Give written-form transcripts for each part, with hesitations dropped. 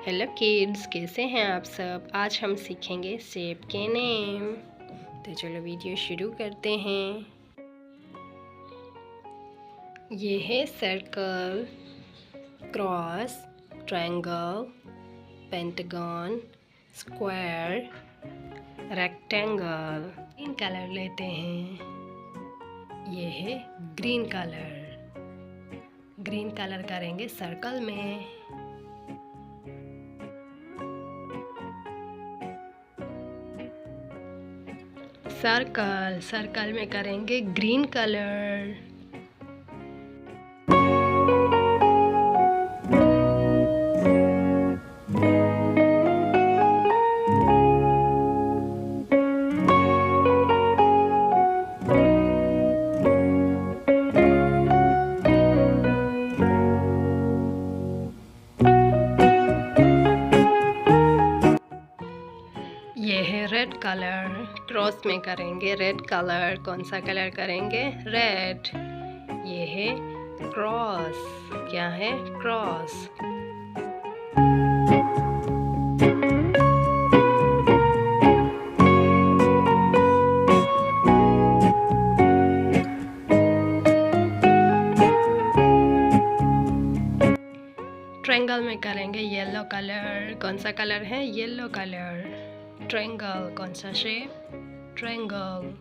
Hello kids, कैसे हैं आप सब। आज हम सीखेंगे शेप के नेम। तो चलो वीडियो शुरू करते हैं। ये है circle, cross, triangle, pentagon, square, rectangle. Green colour लेते हैं। ये है ग्रीन कलर। ग्रीन कलर करेंगे सर्कल में। सर्कल में करेंगे ग्रीन कलर। ये है रेड कलर। क्रॉस में करेंगे रेड कलर। कौन सा कलर करेंगे? रेड। ये है क्रॉस। क्या है? क्रॉस। ट्रायंगल में करेंगे येलो कलर। कौन सा कलर है? Yellow colour. ट्रायंगल। कौन सा शेप? ट्रायंगल।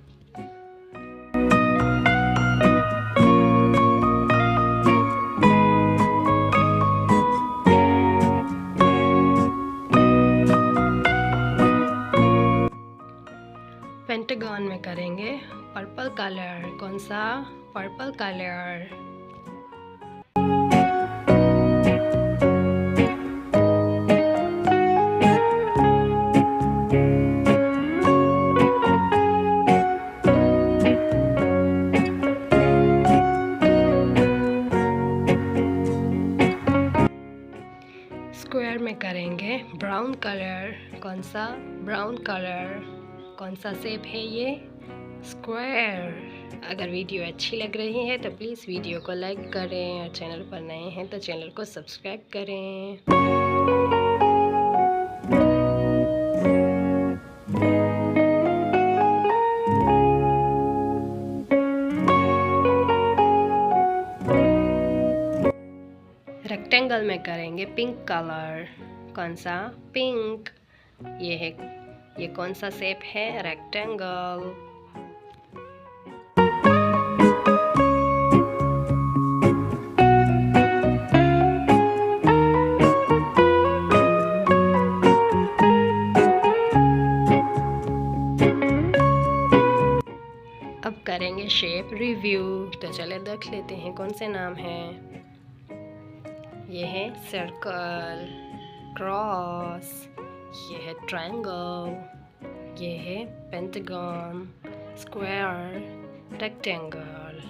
पेंटागन में करेंगे पर्पल कलर। कौन सा? Purple colour. स्क्वायर में करेंगे ब्राउन कलर। कौन सा? Brown colour. कौन सा शेप है ये? स्क्वायर। अगर वीडियो अच्छी लग रही है तो प्लीज़ वीडियो को लाइक करें और चैनल पर नए हैं तो चैनल को सब्सक्राइब करें। रेक्टेंगल में करेंगे पिंक कलर। कौन सा? पिंक। ये कौन सा शेप है? रेक्टेंगल। अब करेंगे शेप रिव्यू। तो चले देख लेते हैं कौन से नाम हैं। ये है सर्कल, क्रॉस, ये है ट्रायंगल, ये है पेंटागन, स्क्वायर, रेक्टेंगल।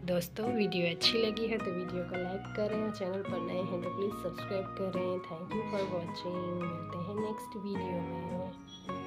दोस्तों, वीडियो अच्छी लगी है तो वीडियो को लाइक करें और चैनल पर नए हैं तो प्लीज़ सब्सक्राइब करें। Thank you for watching. मिलते हैं नेक्स्ट वीडियो में।